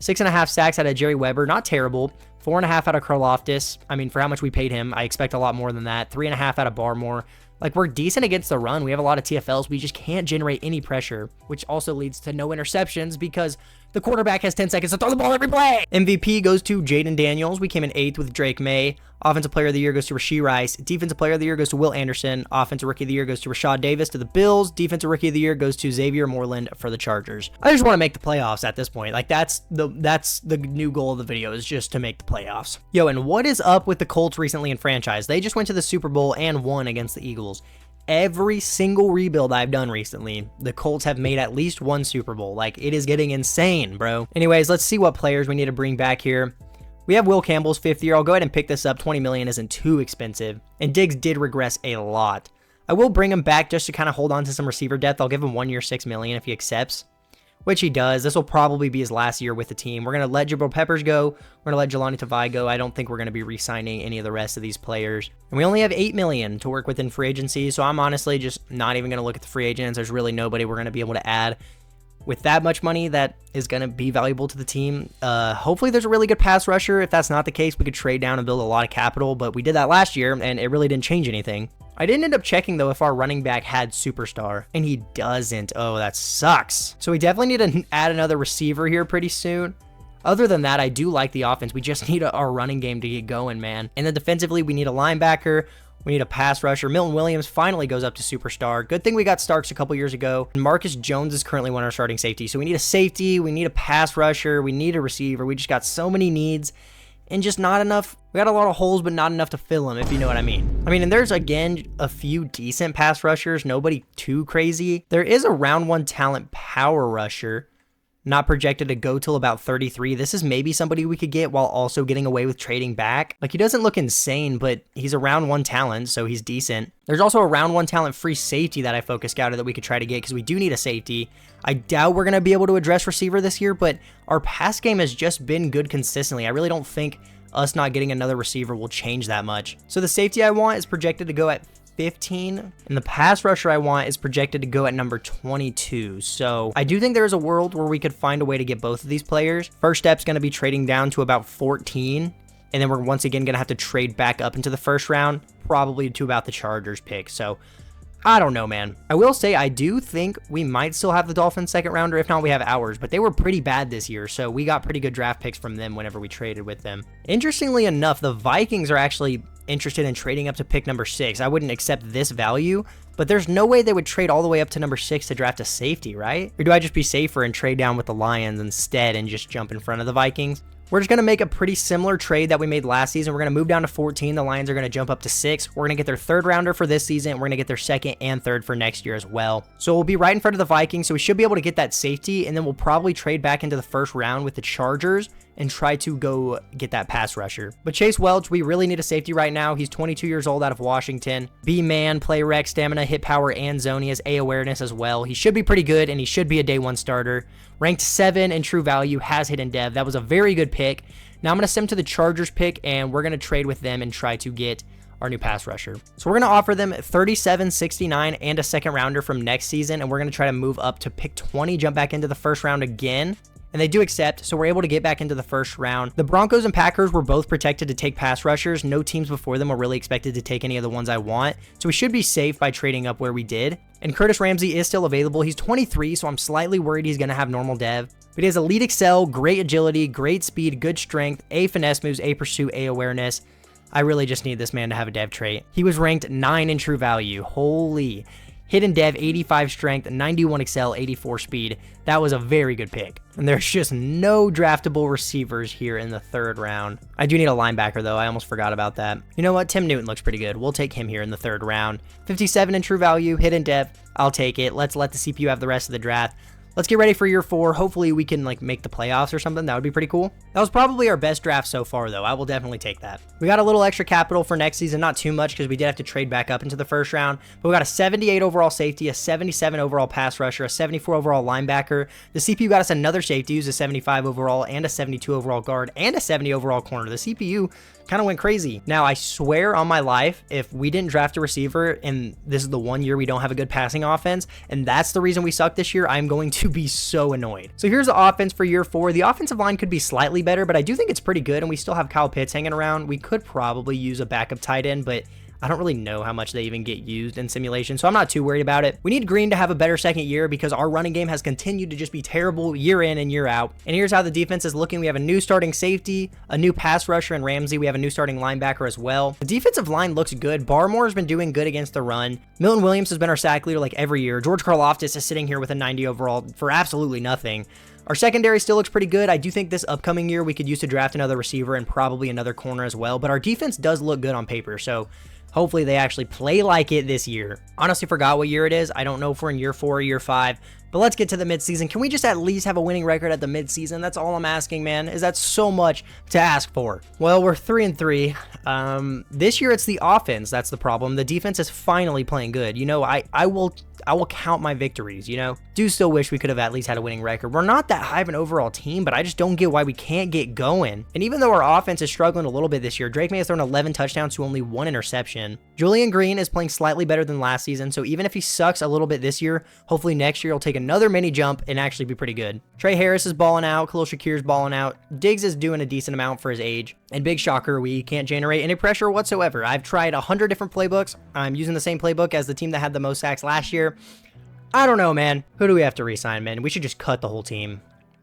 [SPEAKER 1] 6.5 sacks out of Jerry Weber, not terrible. 4.5 out of Karlaftis. I mean, for how much we paid him, I expect a lot more than that. 3.5 out of Barmore. Like, we're decent against the run. We have a lot of TFLs. We just can't generate any pressure, which also leads to no interceptions because the quarterback has 10 seconds to throw the ball every play. MVP goes to Jaden Daniels. We came in 8th with Drake May. Offensive Player of the Year goes to Rashee Rice. Defensive Player of the Year goes to Will Anderson. Offensive Rookie of the Year goes to Rashad Davis to the Bills. Defensive Rookie of the Year goes to Xavier Moreland for the Chargers. I just want to make the playoffs at this point. Like, that's the new goal of the video, is just to make the playoffs. Yo, and what is up with the Colts recently in franchise? They just went to the Super Bowl and won against the Eagles. Every single rebuild I've done recently, the Colts have made at least one Super Bowl. Like, it is getting insane, bro. Anyways, let's see what players we need to bring back here. We have Will Campbell's 5th year. I'll go ahead and pick this up. $20 million isn't too expensive. And Diggs did regress a lot. I will bring him back just to kind of hold on to some receiver depth. I'll give him 1 year, $6 million if he accepts, which he does. This will probably be his last year with the team. We're going to let Jabril Peppers go. We're going to let Jelani Tavai go. I don't think we're going to be re-signing any of the rest of these players. And we only have $8 million to work with in free agency, so I'm honestly just not even going to look at the free agents. There's really nobody we're going to be able to add with that much money that is going to be valuable to the team. Hopefully there's a really good pass rusher. If that's not the case, we could trade down and build a lot of capital, but we did that last year, and it really didn't change anything. I didn't end up checking, though, if our running back had superstar, and he doesn't. Oh, that sucks. So we definitely need to add another receiver here pretty soon. Other than that, I do like the offense. We just need our running game to get going, man. And then defensively, we need a linebacker. We need a pass rusher. Milton Williams finally goes up to superstar. Good thing we got Starks a couple years ago. And Marcus Jones is currently one of our starting safeties. So we need a safety. We need a pass rusher. We need a receiver. We just got so many needs and just not enough. We got a lot of holes, but not enough to fill them, if you know what I mean. And there's, again, a few decent pass rushers. Nobody too crazy. There is a round 1 talent power rusher. Not projected to go till about 33. This is maybe somebody we could get while also getting away with trading back. Like, he doesn't look insane, but he's a round 1 talent, so he's decent. There's also a round 1 talent free safety that I focus scouted that we could try to get because we do need a safety. I doubt we're going to be able to address receiver this year, but our pass game has just been good consistently. I really don't think us not getting another receiver will change that much. So the safety I want is projected to go at 15, and the pass rusher I want is projected to go at number 22. So I do think there is a world where we could find a way to get both of these players. First step's going to be trading down to about 14, and then we're once again going to have to trade back up into the first round, probably to about the Chargers pick. So I don't know, man. I will say I do think we might still have the Dolphins second rounder. If not, we have ours, but they were pretty bad this year, so we got pretty good draft picks from them whenever we traded with them. Interestingly enough, the Vikings are actually interested in trading up to pick number 6. I wouldn't accept this value, but there's no way they would trade all the way up to number 6 to draft a safety, right? Or do I just be safer and trade down with the Lions instead and just jump in front of the Vikings? We're just going to make a pretty similar trade that we made last season. We're going to move down to 14. The Lions are going to jump up to 6. We're going to get their 3rd rounder for this season. We're going to get their 2nd and 3rd for next year as well. So we'll be right in front of the Vikings. So we should be able to get that safety. And then we'll probably trade back into the first round with the Chargers and try to go get that pass rusher. But Chase Welch, we really need a safety right now. He's 22 years old out of Washington. B-man, play rec, stamina, hit power, and zone. He has A awareness as well. He should be pretty good, and he should be a day 1 starter. Ranked 7 in true value, has hidden dev. That was a very good pick. Now I'm going to send him to the Chargers pick, and we're going to trade with them and try to get our new pass rusher. So we're going to offer them 37, 69, and a 2nd rounder from next season, and we're going to try to move up to pick 20, jump back into the first round again. And they do accept, so we're able to get back into the first round. The Broncos and Packers were both protected to take pass rushers. No teams before them were really expected to take any of the ones I want. So we should be safe by trading up where we did. And Curtis Ramsey is still available. He's 23, so I'm slightly worried he's going to have normal dev. But But he has elite excel, great agility, great speed, good strength, A finesse moves, A pursuit, A awareness. I really just need this man to have a dev trait. He was ranked 9 in true value. Holy. Hidden dev, 85 strength, 91 excel, 84 speed. That was a very good pick. And there's just no draftable receivers here in the 3rd round. I do need a linebacker though. I almost forgot about that. You know what? Tim Newton looks pretty good. We'll take him here in the 3rd round. 57 in true value, hidden dev. I'll take it. Let's let the CPU have the rest of the draft. Let's get ready for year 4. Hopefully we can make the playoffs or something. That would be pretty cool. That was probably our best draft so far though. I will definitely take that. We got a little extra capital for next season. Not too much because we did have to trade back up into the 1st round. But we got a 78 overall safety, a 77 overall pass rusher, a 74 overall linebacker. The CPU got us another safety who's a 75 overall and a 72 overall guard and a 70 overall corner. The CPU kind of went crazy. Now, I swear on my life, if we didn't draft a receiver and this is the one year we don't have a good passing offense, and that's the reason we suck this year, I'm going to be so annoyed. So here's the offense for year 4. The offensive line could be slightly better, but I do think it's pretty good, and we still have Kyle Pitts hanging around. We could probably use a backup tight end, but I don't really know how much they even get used in simulation, so I'm not too worried about it. We need Green to have a better second year because our running game has continued to just be terrible year in and year out. And here's how the defense is looking. We have a new starting safety, a new pass rusher in Ramsey. We have a new starting linebacker as well. The defensive line looks good. Barmore has been doing good against the run. Milton Williams has been our sack leader like every year. George Karlaftis is sitting here with a 90 overall for absolutely nothing. Our secondary still looks pretty good. I do think this upcoming year we could use to draft another receiver and probably another corner as well. But our defense does look good on paper, so hopefully they actually play like it this year. Honestly forgot what year it is. I don't know if we're in year 4 or year 5. But let's get to the midseason. Can we just at least have a winning record at the midseason? That's all I'm asking, man. Is that so much to ask for? Well, we're 3-3. This year it's the offense that's the problem. The defense is finally playing good. You know, I will count my victories, you know? Do still wish we could have at least had a winning record. We're not that high of an overall team, but I just don't get why we can't get going. And even though our offense is struggling a little bit this year, Drake May has thrown 11 touchdowns to only 1 interception. Julian Green is playing slightly better than last season, so even if he sucks a little bit this year, hopefully next year he'll take another mini jump and actually be pretty good. Trey Harris is balling out. Khalil Shakir's balling out. Diggs is doing a decent amount for his age. And big shocker, we can't generate any pressure whatsoever. I've tried 100 different playbooks. I'm using the same playbook as the team that had the most sacks last year. I don't know, man. Who do we have to re-sign, man? We should just cut the whole team.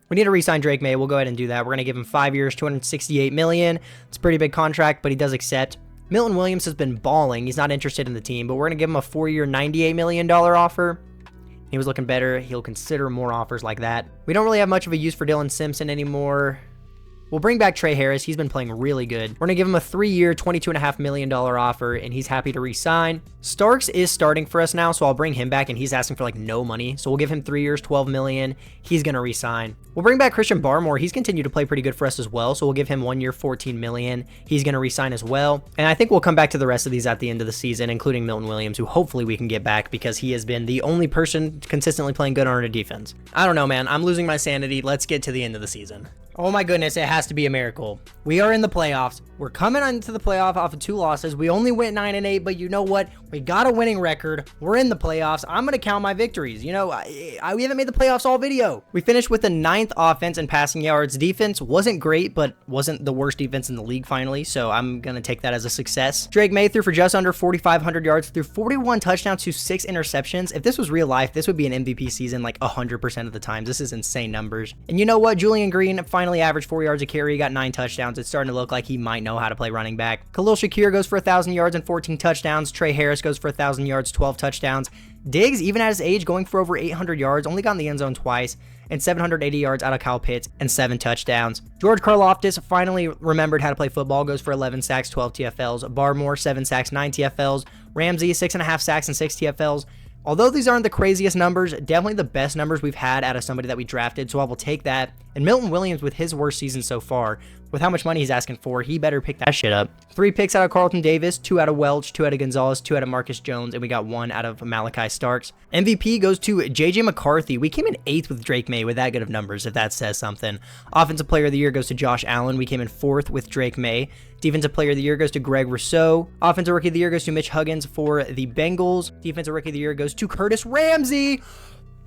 [SPEAKER 1] We need to re-sign Drake May. We'll go ahead and do that. We're going to give him 5 years, $268 million. It's a pretty big contract, but he does accept. Milton Williams has been balling. He's not interested in the team, but we're going to give him a 4-year, $98 million offer. He was looking better. He'll consider more offers like that. We don't really have much of a use for Dylan Simpson anymore. We'll bring back Trey Harris. He's been playing really good. We're going to give him a 3-year, $22.5 million offer, and he's happy to re-sign. Starks is starting for us now, so I'll bring him back, and he's asking for like no money. So we'll give him 3 years, $12 million. He's going to re-sign. We'll bring back Christian Barmore. He's continued to play pretty good for us as well, so we'll give him 1 year, $14 million. He's going to re-sign as well. And I think we'll come back to the rest of these at the end of the season, including Milton Williams, who hopefully we can get back because he has been the only person consistently playing good on our defense. I don't know, man. I'm losing my sanity. Let's get to the end of the season. Oh my goodness, it has to be a miracle. We are in the playoffs. We're coming into the playoff off of 2 losses. We only went 9-8, but you know what? We got a winning record. We're in the playoffs. I'm going to count my victories. You know, we haven't made the playoffs all video. We finished with the 9th offense in passing yards. Defense wasn't great, but wasn't the worst defense in the league finally, so I'm going to take that as a success. Drake May threw for just under 4,500 yards, threw 41 touchdowns to 6 interceptions. If this was real life, this would be an MVP season like 100% of the time. This is insane numbers. And you know what? Julian Green finally averaged 4 yards a carry. He got 9 touchdowns. It's starting to look like he might know how to play running back. Khalil Shakir goes for 1,000 yards and 14 touchdowns. Trey Harris goes for 1,000 yards, 12 touchdowns. Diggs, even at his age, going for over 800 yards, only got in the end zone twice, and 780 yards out of Kyle Pitts and 7 touchdowns. George Karlaftis finally remembered how to play football, goes for 11 sacks, 12 TFLs. Barmore, 7 sacks, 9 TFLs. Ramsey, 6.5 sacks and 6 TFLs. Although these aren't the craziest numbers, definitely the best numbers we've had out of somebody that we drafted, so I will take that. And Milton Williams, with his worst season so far, with how much money he's asking for, he better pick that shit up. 3 picks out of Carlton Davis, 2 out of Welch, 2 out of Gonzalez, 2 out of Marcus Jones, and we got 1 out of Malachi Starks. MVP goes to JJ McCarthy. We came in 8th with Drake May with that good of numbers, if that says something. Offensive Player of the Year goes to Josh Allen. We came in 4th with Drake May. Defensive Player of the Year goes to Greg Rousseau. Offensive Rookie of the Year goes to Mitch Huggins for the Bengals. Defensive Rookie of the Year goes to Curtis Ramsey.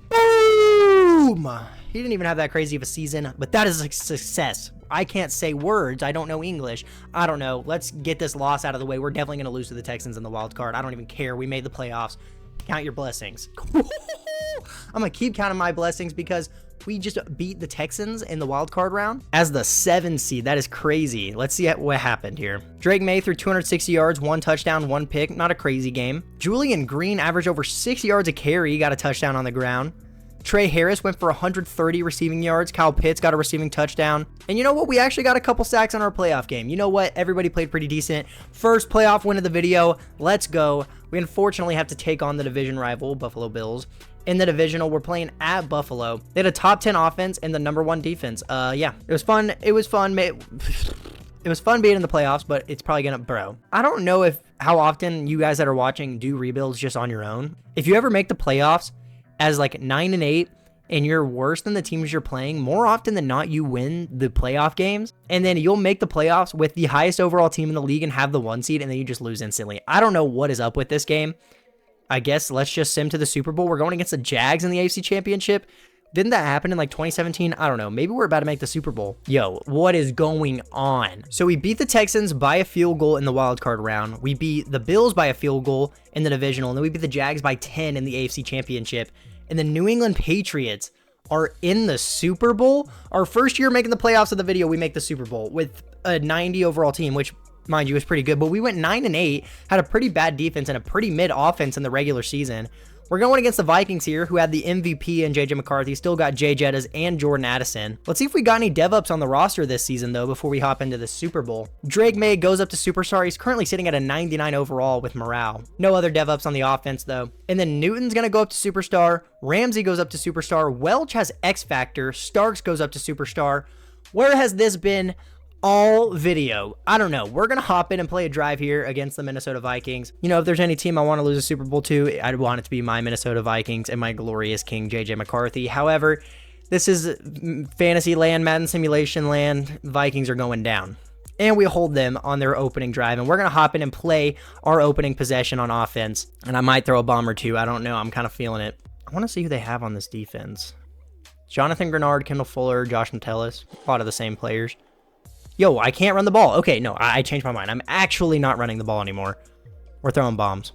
[SPEAKER 1] Boom! He didn't even have that crazy of a season, but that is a success. I can't say words. I don't know English. I don't know. Let's get this loss out of the way. We're definitely going to lose to the Texans in the wild card. I don't even care. We made the playoffs. Count your blessings. I'm going to keep counting my blessings because we just beat the Texans in the wild card round as the 7 seed. That is crazy. Let's see what happened here. Drake May threw 260 yards, 1 touchdown, 1 pick. Not a crazy game. Julian Green averaged over 6 yards a carry, got a touchdown on the ground. Trey Harris went for 130 receiving yards. Kyle Pitts got a receiving touchdown. And you know what? We actually got a couple sacks on our playoff game. You know what? Everybody played pretty decent. First playoff win of the video. Let's go. We unfortunately have to take on the division rival, Buffalo Bills. In the divisional, we're playing at Buffalo. They had a top 10 offense and the number 1 defense. Yeah, it was fun. It was fun. It was fun being in the playoffs, but it's probably gonna, bro. I don't know how often you guys that are watching do rebuilds just on your own. If you ever make the playoffs as like 9-8 and you're worse than the teams you're playing, more often than not, you win the playoff games, and then you'll make the playoffs with the highest overall team in the league and have the 1 seed, and then you just lose instantly. I don't know what is up with this game. I guess let's just sim to the Super Bowl. We're going against the Jags in the AFC Championship. Didn't that happen in like 2017? I don't know. Maybe we're about to make the Super Bowl. Yo, what is going on? So we beat the Texans by a field goal in the wild card round. We beat the Bills by a field goal in the divisional. And then we beat the Jags by 10 in the AFC Championship. And the New England Patriots are in the Super Bowl. Our first year making the playoffs of the video, we make the Super Bowl with a 90 overall team, which, mind you, was pretty good. But we went 9-8, had a pretty bad defense and a pretty mid offense in the regular season. We're going against the Vikings here, who had the MVP and JJ McCarthy, still got Jay Jettas and Jordan Addison. Let's see if we got any dev-ups on the roster this season, though, before we hop into the Super Bowl. Drake May goes up to Superstar. He's currently sitting at a 99 overall with morale. No other dev-ups on the offense, though. And then Newton's going to go up to Superstar. Ramsey goes up to Superstar. Welch has X Factor. Starks goes up to Superstar. Where has this been all video? I don't know. We're gonna hop in and play a drive here against the Minnesota Vikings. You know, if there's any team I want to lose a Super Bowl to, I'd want it to be my Minnesota Vikings and my glorious king JJ McCarthy. However, this is fantasy land, Madden simulation land. Vikings are going down, and we hold them on their opening drive, and we're gonna hop in and play our opening possession on offense. And I might throw a bomb or two. I don't know. I'm kind of feeling it. I want to see who they have on this defense. Jonathan Grenard, Kendall Fuller, Josh Metellus, a lot of the same players. Yo, I can't run the ball. Okay, no, I changed my mind. I'm actually not running the ball anymore. We're throwing bombs.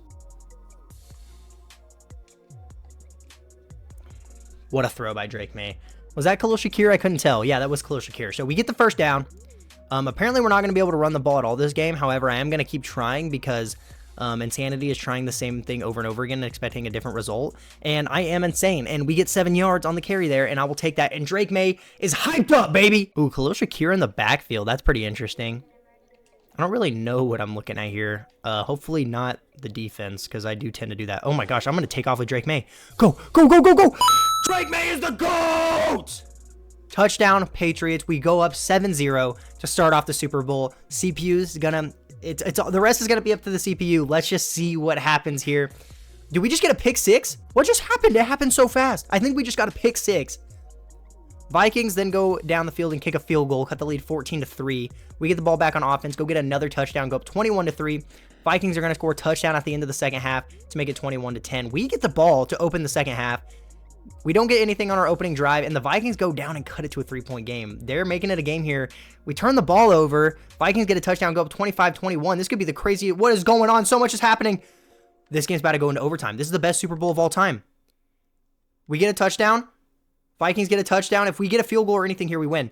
[SPEAKER 1] What a throw by Drake May. Was that Khalil Shakir? I couldn't tell. Yeah, that was Khalil Shakir. So we get the first down. Apparently, we're not going to be able to run the ball at all this game. However, I am going to keep trying because Insanity is trying the same thing over and over again and expecting a different result. And I am insane. And we get 7 yards on the carry there, and I will take that. And Drake May is hyped up, baby. Ooh, Khalil Shakir in the backfield. That's pretty interesting. I don't really know what I'm looking at here. Hopefully not the defense, because I do tend to do that. Oh my gosh, I'm going to take off with Drake May. Go, go, go, go, go. Drake May is the GOAT. Touchdown, Patriots. We go up 7-0 to start off the Super Bowl. CPU's gonna... the rest is going to be up to the CPU. Let's just see what happens here. Did we just get a pick 6? What just happened? It happened so fast. I think we just got a pick 6. Vikings then go down the field and kick a field goal, cut the lead 14-3. We get the ball back on offense, go get another touchdown, go up 21-3. Vikings are going to score a touchdown at the end of the second half to make it 21-10. We get the ball to open the second half. We don't get anything on our opening drive, and the Vikings go down and cut it to a 3-point game. They're making it a game here. We turn the ball over. Vikings get a touchdown, go up 25-21. This could be the crazy... What is going on? So much is happening. This game's about to go into overtime. This is the best Super Bowl of all time. We get a touchdown. Vikings get a touchdown. If we get a field goal or anything here, we win.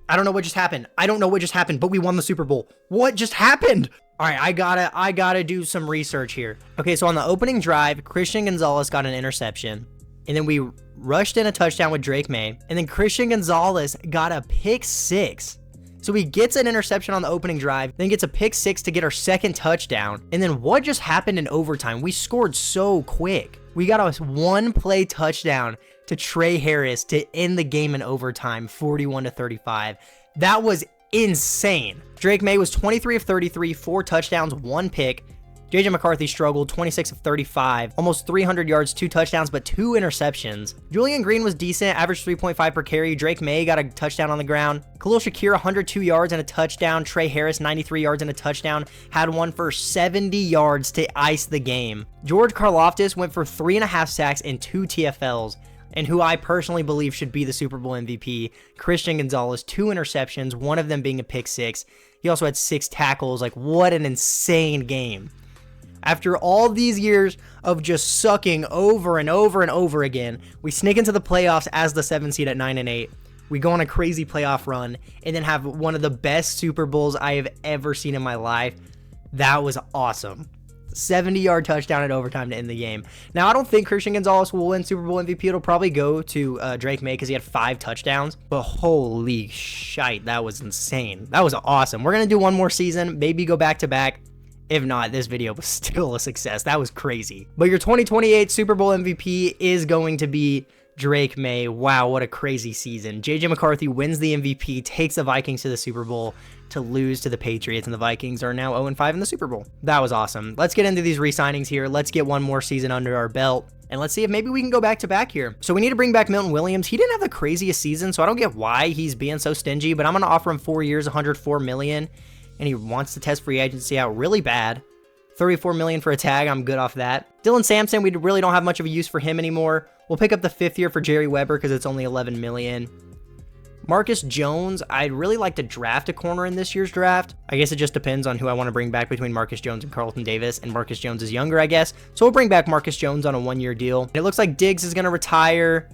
[SPEAKER 1] I don't know what just happened. I don't know what just happened, but we won the Super Bowl. What just happened? All right, I gotta do some research here. Okay, so on the opening drive, Christian Gonzalez got an interception. And then we rushed in a touchdown with Drake May. And then Christian Gonzalez got a pick 6. So he gets an interception on the opening drive, then gets a pick 6 to get our second touchdown. And then what just happened in overtime? We scored so quick. We got a one-play touchdown to Trey Harris to end the game in overtime, 41-35. That was insane. Drake May was 23 of 33, 4 touchdowns, 1 pick. JJ McCarthy struggled, 26 of 35, almost 300 yards, 2 touchdowns, but 2 interceptions. Julian Green was decent, averaged 3.5 per carry. Drake May got a touchdown on the ground. Khalil Shakir, 102 yards and a touchdown. Trey Harris, 93 yards and a touchdown. Had one for 70 yards to ice the game. George Karlaftis went for 3.5 sacks and 2 TFLs. And who I personally believe should be the Super Bowl MVP, Christian Gonzalez, 2 interceptions, one of them being a pick 6. He also had 6 tackles. Like, what an insane game. After all these years of just sucking over and over and over again, we sneak into the playoffs as the 7th seed at 9-8. We go on a crazy playoff run and then have one of the best Super Bowls I have ever seen in my life. That was awesome. 70-yard touchdown at overtime to end the game. Now, I don't think Christian Gonzalez will win Super Bowl MVP. It'll probably go to Drake May because he had 5 touchdowns. But holy shite, that was insane. That was awesome. We're going to do one more season, maybe go back-to-back. If not, this video was still a success. That was crazy. But your 2028 Super Bowl MVP is going to be Drake May. Wow, what a crazy season. JJ McCarthy wins the MVP, takes the Vikings to the Super Bowl to lose to the Patriots, and the Vikings are now 0-5 in the Super Bowl. That was awesome. Let's get into these re-signings here. Let's get one more season under our belt, and let's see if maybe we can go back-to-back here. So we need to bring back Milton Williams. He didn't have the craziest season, so I don't get why he's being so stingy, but I'm going to offer him 4 years, $104 million, and he wants to test free agency out really bad. $34 million for a tag. I'm good off that. Dylan Sampson, we really don't have much of a use for him anymore. We'll pick up the 5th year for Jerry Weber because it's only $11 million. Marcus Jones, I'd really like to draft a corner in this year's draft. I guess it just depends on who I want to bring back between Marcus Jones and Carlton Davis, and Marcus Jones is younger, I guess. So we'll bring back Marcus Jones on a 1-year deal. It looks like Diggs is going to retire,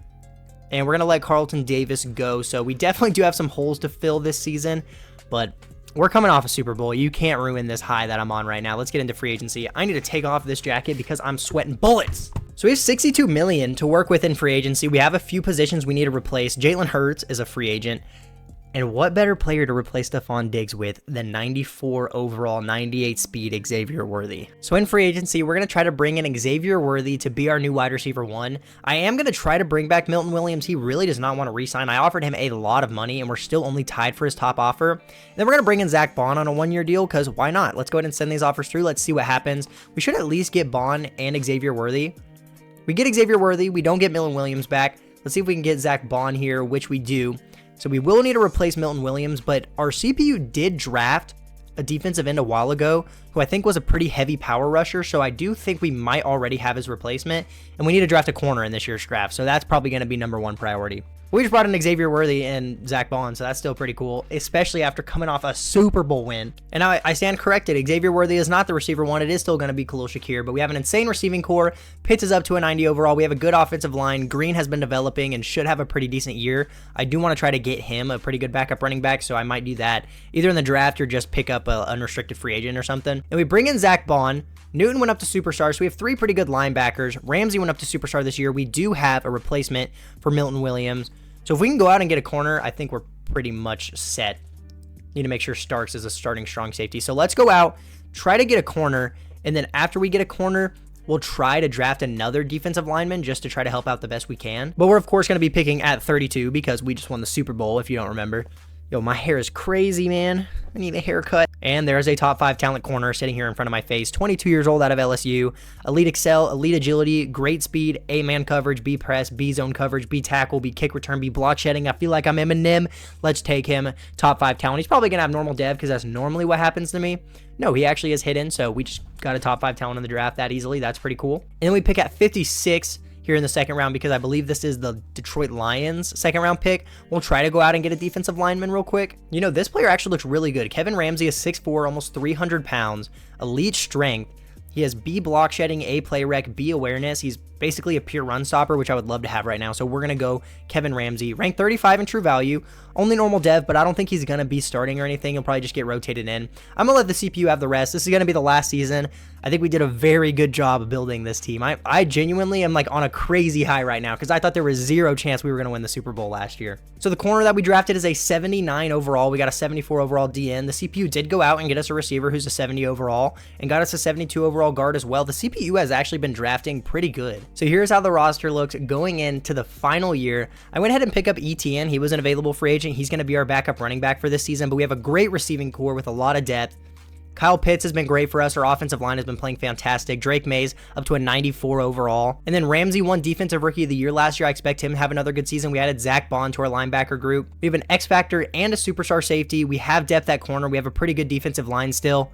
[SPEAKER 1] and we're going to let Carlton Davis go. So we definitely do have some holes to fill this season, but we're coming off a Super Bowl. You can't ruin this high that I'm on right now. Let's get into free agency. I need to take off this jacket because I'm sweating bullets. So we have $62 million to work with in free agency. We have a few positions we need to replace. Jalen Hurts is a free agent. And what better player to replace Stefon Diggs with than 94 overall, 98 speed Xavier Worthy? So in free agency, we're going to try to bring in Xavier Worthy to be our new wide receiver 1. I am going to try to bring back Milton Williams. He really does not want to re-sign. I offered him a lot of money, and we're still only tied for his top offer. And then we're going to bring in Zach Bond on a 1-year deal, because why not? Let's go ahead and send these offers through. Let's see what happens. We should at least get Bond and Xavier Worthy. We get Xavier Worthy. We don't get Milton Williams back. Let's see if we can get Zach Bond here, which we do. So we will need to replace Milton Williams, but our CPU did draft a defensive end a while ago, who I think was a pretty heavy power rusher, so I do think we might already have his replacement, and we need to draft a corner in this year's draft, so that's probably going to be #1 priority. We just brought in Xavier Worthy and Zach Bond, so that's still pretty cool, especially after coming off a Super Bowl win. And now I stand corrected. Xavier Worthy is not the receiver 1. It is still going to be Khalil Shakir, but we have an insane receiving core. Pitts is up to a 90 overall. We have a good offensive line. Green has been developing and should have a pretty decent year. I do want to try to get him a pretty good backup running back, so I might do that either in the draft or just pick up an unrestricted free agent or something. And we bring in Zach Bond. Newton went up to superstar, so we have 3 pretty good linebackers. Ramsey went up to superstar this year. We do have a replacement for Milton Williams. So if we can go out and get a corner, I think we're pretty much set. Need to make sure Starks is a starting strong safety. So let's go out, try to get a corner, and then after we get a corner, we'll try to draft another defensive lineman just to try to help out the best we can. But we're, of course, going to be picking at 32 because we just won the Super Bowl, if you don't remember. Yo, my hair is crazy, man. I need a haircut. And there's a top 5 talent corner sitting here in front of my face. 22 years old out of LSU. Elite excel, elite agility, great speed, A-man coverage, B press, B zone coverage, B tackle, B kick return, B block shedding. I feel like I'm Eminem. Let's take him. Top 5 talent. He's probably going to have normal dev because that's normally what happens to me. No, he actually is hidden, so we just got a top 5 talent in the draft that easily. That's pretty cool. And then we pick at 56 here in the second round because I believe this is the Detroit Lions second round pick. We'll try to go out and get a defensive lineman real quick. You know, this player actually looks really good. Kevin Ramsey is 6'4", almost 300 pounds, elite strength. He has B block shedding, A play rec, B awareness. He's basically a pure run stopper, which I would love to have right now. So we're going to go Kevin Ramsey, ranked 35 in true value, only normal dev, but I don't think he's going to be starting or anything. He'll probably just get rotated in. I'm going to let the CPU have the rest. This is going to be the last season. I think we did a very good job of building this team. I genuinely am like on a crazy high right now because I thought there was 0 chance we were going to win the Super Bowl last year. So the corner that we drafted is a 79 overall. We got a 74 overall DN. The CPU did go out and get us a receiver who's a 70 overall and got us a 72 overall guard as well. The CPU has actually been drafting pretty good. So here's how the roster looks going into the final year. I went ahead and picked up ETN. He was an available free agent. He's going to be our backup running back for this season, but we have a great receiving core with a lot of depth. Kyle Pitts has been great for us. Our offensive line has been playing fantastic. Drake Mays up to a 94 overall. And then Ramsey won Defensive Rookie of the Year last year. I expect him to have another good season. We added Zach Bond to our linebacker group. We have an X Factor and a superstar safety. We have depth at corner. We have a pretty good defensive line still.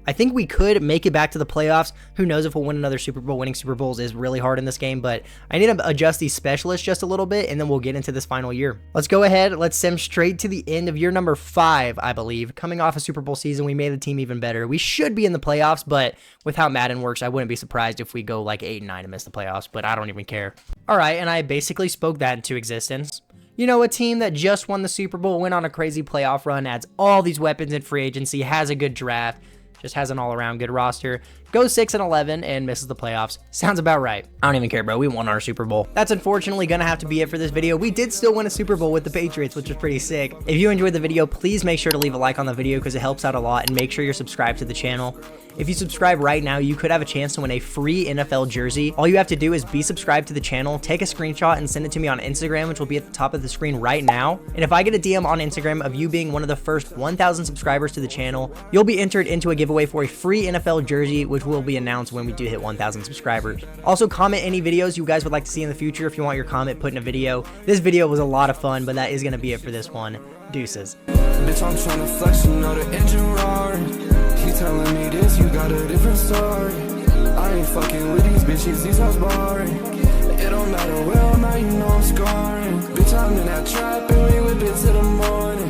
[SPEAKER 1] I think we could make it back to the playoffs. Who knows if we'll win another Super Bowl? Winning Super Bowls is really hard in this game, but I need to adjust these specialists just a little bit, and then we'll get into this final year. Let's go ahead. Let's sim straight to the end of year number 5, I believe. Coming off a Super Bowl season, we made the team even better. We should be in the playoffs, but with how Madden works, I wouldn't be surprised if we go like 8-9 and miss the playoffs, but I don't even care. All right, and I basically spoke that into existence. You know, a team that just won the Super Bowl, went on a crazy playoff run, adds all these weapons in free agency, has a good draft, just has an all-around good roster, goes 6-11 and misses the playoffs. Sounds about right. I don't even care, bro. We won our Super Bowl. That's unfortunately gonna have to be it for this video. We did still win a Super Bowl with the Patriots, which was pretty sick. If you enjoyed the video, please make sure to leave a like on the video because it helps out a lot, and make sure you're subscribed to the channel. If you subscribe right now, you could have a chance to win a free NFL jersey. All you have to do is be subscribed to the channel, take a screenshot, and send it to me on Instagram, which will be at the top of the screen right now. And if I get a DM on Instagram of you being one of the first 1,000 subscribers to the channel, you'll be entered into a giveaway for a free NFL jersey, which will be announced when we do hit 1,000 subscribers. Also, comment any videos you guys would like to see in the future if you want your comment put in a video. This video was a lot of fun, but that is going to be it for this one. Deuces.
[SPEAKER 2] Bitch, I'm tryna flex, you know the engine roaring. He telling me this, you got a different story. I ain't fucking with these bitches, these hoes boring. It don't matter where I'm at, you know I'm scoring. Bitch, I'm in that trap and we whip it till the morning.